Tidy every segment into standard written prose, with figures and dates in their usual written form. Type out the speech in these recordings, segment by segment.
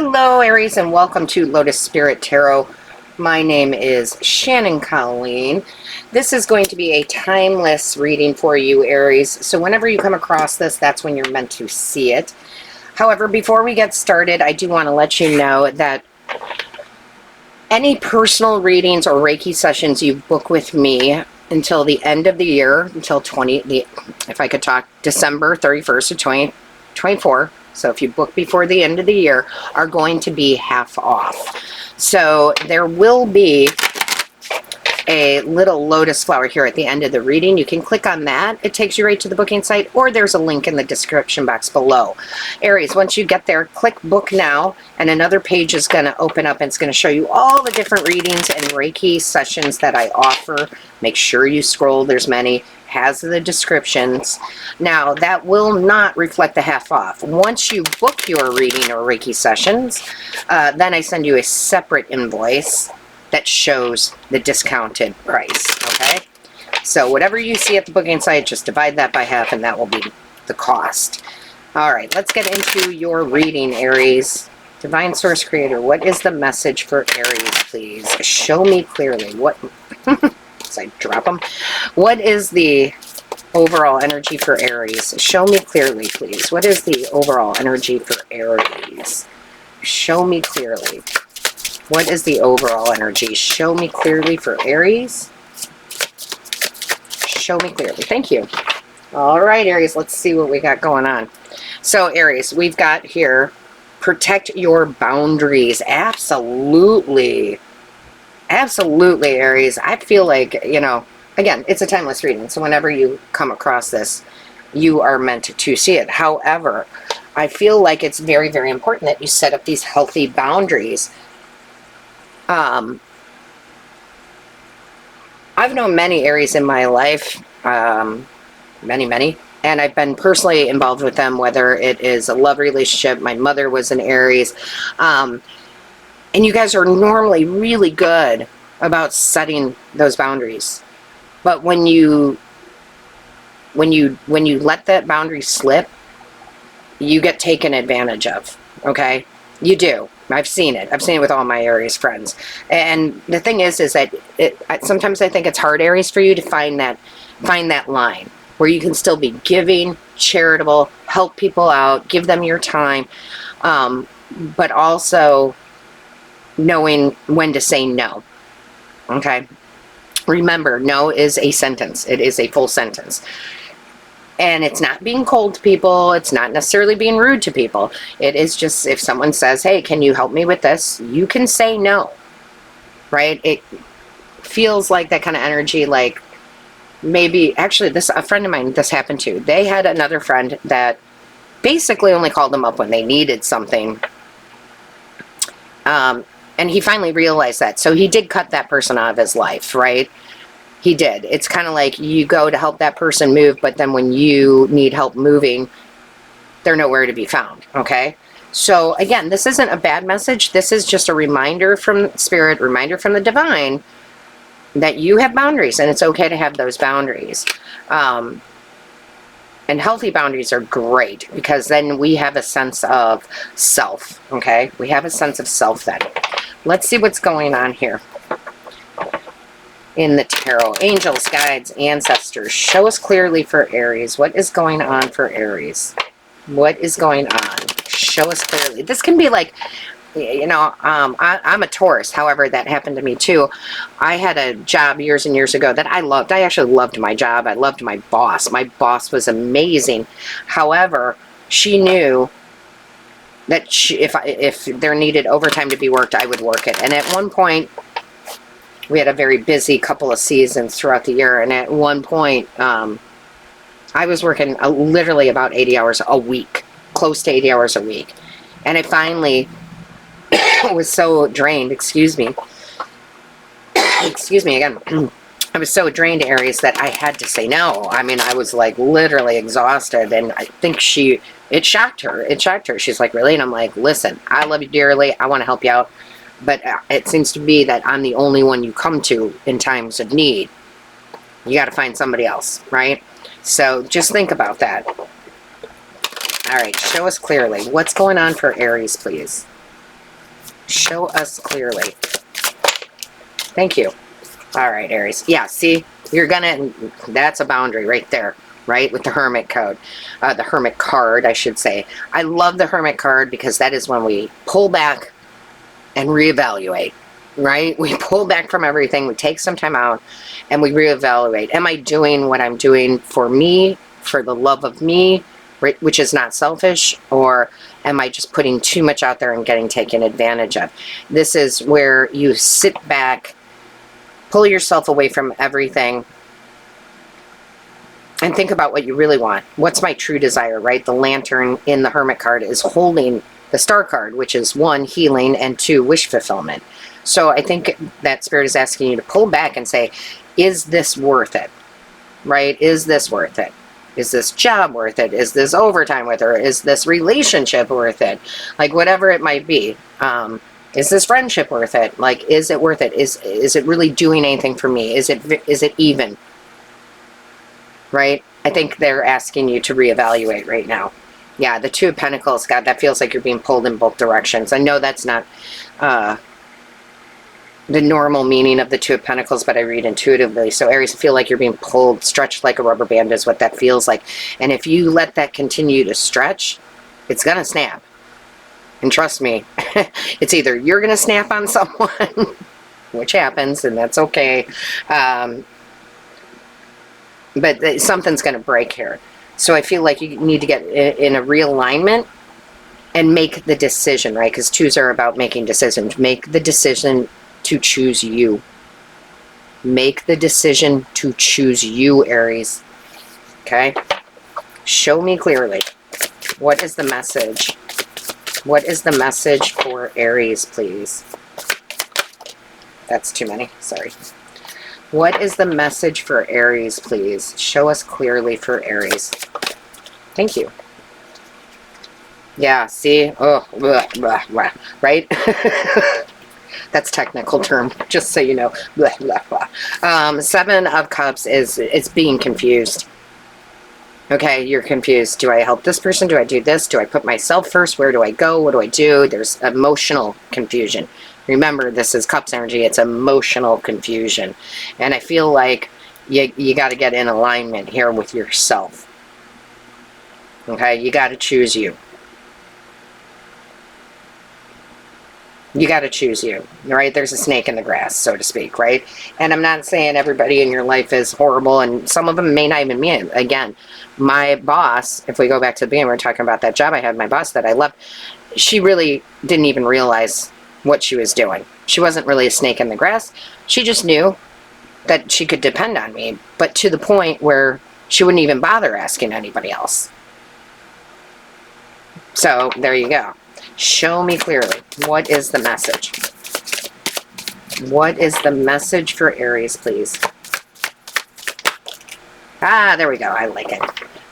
Hello, Aries, and welcome to Lotus Spirit Tarot. My name is Shannon Colleen. This is going to be a timeless reading for you, Aries. So whenever you come across this, that's when you're meant to see it. However, before we get started, I do want to let you know that any personal readings or Reiki sessions you book with me until the end of the year, until if I could talk, December 31st of 2024, so if you book before the end of the year, are going to be half off. So there will be a little lotus flower here at the end of the reading. You can click on that. It takes you right to the booking site, or there's a link in the description box below. Aries, once you get there, click book now, and another page is going to open up and it's going to show you all the different readings and Reiki sessions that I offer. Make sure you scroll. There's many. Has the descriptions. Now, that will not reflect the half off. Once you book your reading or Reiki sessions, then I send you a separate invoice that shows the discounted price, okay? So whatever you see at the booking site, just divide that by half and that will be the cost. All right, let's get into your reading, Aries. Divine Source Creator, what is the message for Aries, please? Show me clearly. What... I drop them. What is the overall energy for Aries? Show me clearly, please. What is the overall energy for Aries? Show me clearly. What is the overall energy? Show me clearly for Aries. Show me clearly. Thank you. All right, Aries, let's see what we got going on. So, Aries, we've got here, protect your boundaries. Absolutely. Absolutely, Aries. I feel like, you know, again, it's a timeless reading. So whenever you come across this, you are meant to see it. However, I feel like it's very, very important that you set up these healthy boundaries. I've known many Aries in my life, many, and I've been personally involved with them, whether it is a love relationship. My mother was an Aries. And you guys are normally really good about setting those boundaries. But when you let that boundary slip, you get taken advantage of, okay? You do. I've seen it. I've seen it with all my Aries friends. And the thing is that sometimes I think it's hard, Aries, for you to find that line where you can still be giving, charitable, help people out, give them your time, but also knowing when to say no. Okay? Remember, no is a sentence. It is a full sentence. And it's not being cold to people. It's not necessarily being rude to people. It is just if someone says, hey, can you help me with this? You can say no. Right? It feels like that kind of energy, like maybe, actually, a friend of mine, this happened to. They had another friend that basically only called them up when they needed something. And he finally realized that. So he did cut that person out of his life, right? He did. It's kind of like you go to help that person move, but then when you need help moving, they're nowhere to be found, okay? So again, this isn't a bad message. This is just a reminder from Spirit, reminder from the divine that you have boundaries and it's okay to have those boundaries. And healthy boundaries are great because then we have a sense of self, okay? We have a sense of self then. Let's see what's going on here in the tarot. Angels, guides, ancestors, show us clearly for Aries. What is going on for Aries? What is going on? Show us clearly. This can be like, you know, I'm a Taurus. However, that happened to me too. I had a job years and years ago that I loved. I actually loved my job. I loved my boss. My boss was amazing. However, she knew that if there needed overtime to be worked, I would work it. And at one point, we had a very busy couple of seasons throughout the year. And at one point, I was working literally about 80 hours a week, close to 80 hours a week. And I finally was so drained, excuse me again. I was so drained, Aries, that I had to say no. I mean, I was like literally exhausted, and I think it shocked her. It shocked her. She's like, really? And I'm like, listen, I love you dearly. I want to help you out. But it seems to be that I'm the only one you come to in times of need. You got to find somebody else, right? So just think about that. All right, show us clearly. What's going on for Aries, please? Show us clearly. Thank you. All right, Aries. Yeah, see, you're gonna, that's a boundary right there, right? With the Hermit code, the Hermit card, I should say. I love the Hermit card because that is when we pull back and reevaluate, right? We pull back from everything, we take some time out, and we reevaluate. Am I doing what I'm doing for me, for the love of me, which is not selfish, or am I just putting too much out there and getting taken advantage of? This is where you sit back, pull yourself away from everything, and think about what you really want. What's my true desire, right? The lantern in the Hermit card is holding the Star card, which is 1, healing, and 2, wish fulfillment. So I think that Spirit is asking you to pull back and say, is this worth it, right? Is this worth it? Is this job worth it? Is this overtime worth it? Is this relationship worth it? Like, whatever it might be. Is this friendship worth it? Like, is it worth it? Is it really doing anything for me? Is it even? Right? I think they're asking you to reevaluate right now. Yeah, the 2 of Pentacles, God, that feels like you're being pulled in both directions. I know that's not the normal meaning of the 2 of Pentacles, but I read intuitively. So Aries, feel like you're being pulled, stretched like a rubber band is what that feels like. And if you let that continue to stretch, it's going to snap. And trust me, it's either you're going to snap on someone, which happens, and that's okay. But something's going to break here. So I feel like you need to get in a realignment and make the decision, right? Because 2s are about making decisions. Make the decision to choose you. Make the decision to choose you, Aries. Okay? Show me clearly. What is the message? What is the message for Aries, please? That's too many. Sorry. What is the message for Aries, please? Show us clearly for Aries. Thank you. Yeah, see? Oh, blah, blah, blah, right? That's technical term, just so you know. Blah, blah, blah. 7 of Cups is it's being confused. Okay, you're confused. Do I help this person? Do I do this? Do I put myself first? Where do I go? What do I do? There's emotional confusion. Remember, this is Cups energy. It's emotional confusion. And I feel like you got to get in alignment here with yourself. Okay, you got to choose you. You got to choose you, right? There's a snake in the grass, so to speak, right? And I'm not saying everybody in your life is horrible, and some of them may not even be. Again, my boss, if we go back to the beginning, we were talking about that job I had, my boss that I loved, she really didn't even realize what she was doing. She wasn't really a snake in the grass. She just knew that she could depend on me, but to the point where she wouldn't even bother asking anybody else. So there you go. Show me clearly. What is the message? What is the message for Aries, please? Ah, there we go. I like it.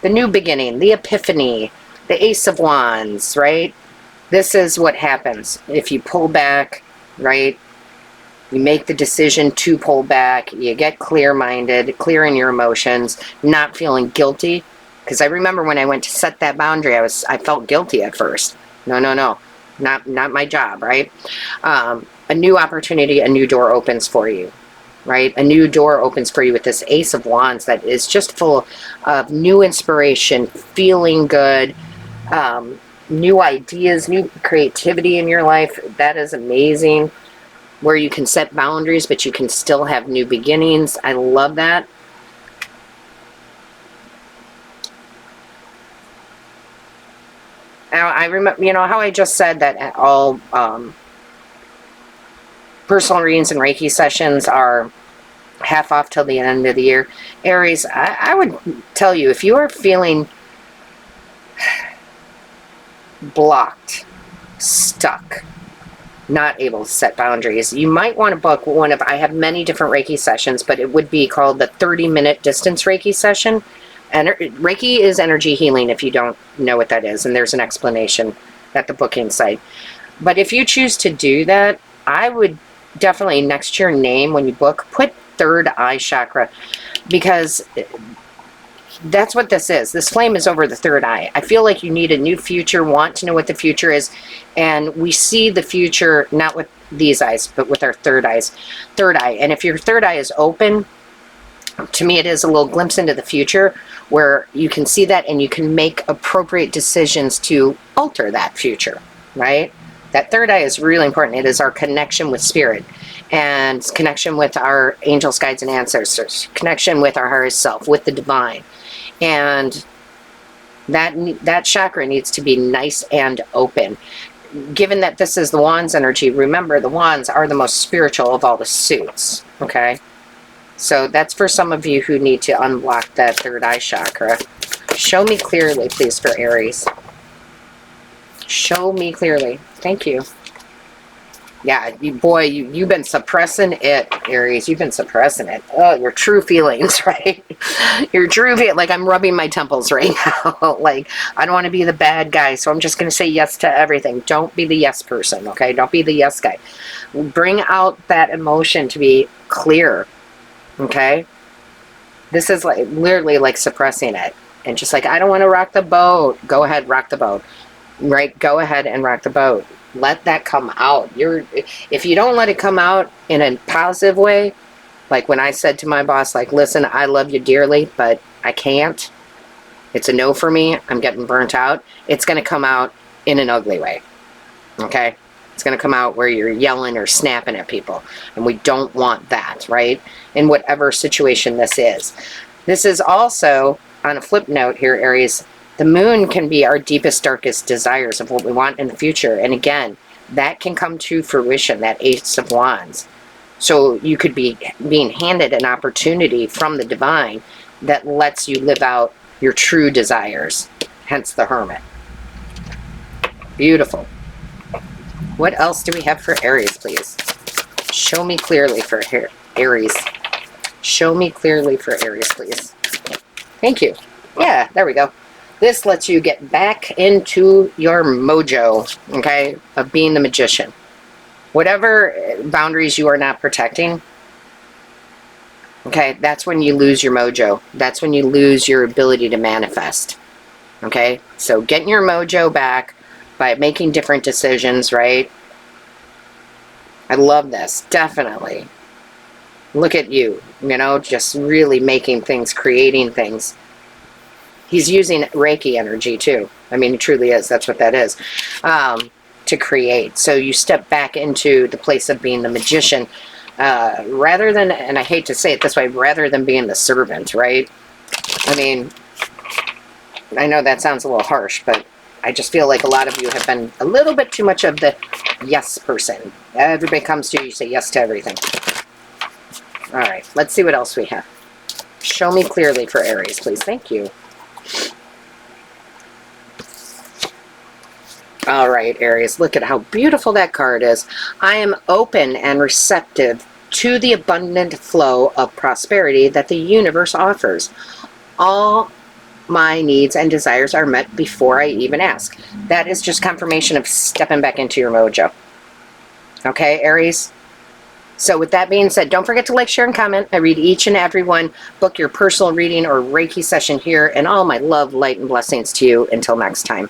The new beginning, the epiphany, the Ace of Wands, right? This is what happens if you pull back, right? You make the decision to pull back. You get clear-minded, clear in your emotions, not feeling guilty. Because I remember when I went to set that boundary, I felt guilty at first. No, not my job, right? A new opportunity, a new door opens for you, right? A new door opens for you with this Ace of Wands that is just full of new inspiration, feeling good, new ideas, new creativity in your life. That is amazing. Where you can set boundaries, but you can still have new beginnings. I love that. Now, I remember, you know, how I just said that all personal readings and Reiki sessions are half off till the end of the year. Aries, I would tell you, if you are feeling blocked, stuck, not able to set boundaries, you might want to book one of, I have many different Reiki sessions, but it would be called the 30-minute distance Reiki session. And Reiki is energy healing, if you don't know what that is, and there's an explanation at the booking site. But if you choose to do that, I would definitely, next to your name when you book, put third eye chakra, because That's what this is. This flame is over the third eye. I feel like you need a new future, want to know what the future is. And we see the future not with these eyes, but with our third eye. And if your third eye is open, to me, it is a little glimpse into the future where you can see that and you can make appropriate decisions to alter that future, right? That third eye is really important. It is our connection with spirit and connection with our angels, guides, and ancestors, connection with our higher self, with the divine. And that chakra needs to be nice and open. Given that this is the wands energy, remember the wands are the most spiritual of all the suits, okay? So that's for some of you who need to unblock that third eye chakra. Show me clearly, please, for Aries. Show me clearly. Thank you. Yeah, you've been suppressing it, Aries. You've been suppressing it. Oh, your true feelings, right? Your true feelings. Like, I'm rubbing my temples right now. Like, I don't want to be the bad guy, so I'm just going to say yes to everything. Don't be the yes person, okay? Don't be the yes guy. Bring out that emotion to be clear, okay? This is like literally like suppressing it. And just like, I don't want to rock the boat. Go ahead, rock the boat. Right? Go ahead and rock the boat. Let that come out. If you don't let it come out in a positive way, like when I said to my boss, like, listen, I love you dearly, but I can't. It's a no for me. I'm getting burnt out. It's going to come out in an ugly way. Okay? It's going to come out where you're yelling or snapping at people. And we don't want that, right? In whatever situation this is. This is also, on a flip note here, Aries, the moon can be our deepest, darkest desires of what we want in the future. And again, that can come to fruition, that Ace of Wands. So you could be being handed an opportunity from the divine that lets you live out your true desires, hence the Hermit. Beautiful. What else do we have for Aries, please? Show me clearly for Aries. Show me clearly for Aries, please. Thank you. Yeah, there we go. This lets you get back into your mojo, okay, of being the magician. Whatever boundaries you are not protecting, okay, that's when you lose your mojo. That's when you lose your ability to manifest, okay? So getting your mojo back by making different decisions, right? I love this, definitely. Look at you, you know, just really making things, creating things. He's using Reiki energy too. I mean, it truly is. That's what that is. To create. So you step back into the place of being the magician rather than, and I hate to say it this way, rather than being the servant, right? I mean, I know that sounds a little harsh, but I just feel like a lot of you have been a little bit too much of the yes person. Everybody comes to you, you say yes to everything. All right, let's see what else we have. Show me clearly for Aries, please. Thank you. All right, Aries, look at how beautiful that card is. I am open and receptive to the abundant flow of prosperity that the universe offers. All my needs and desires are met before I even ask. That is just confirmation of stepping back into your mojo. Okay, Aries? So with that being said, don't forget to like, share, and comment. I read each and every one. Book your personal reading or Reiki session here, and all my love, light, and blessings to you. Until next time.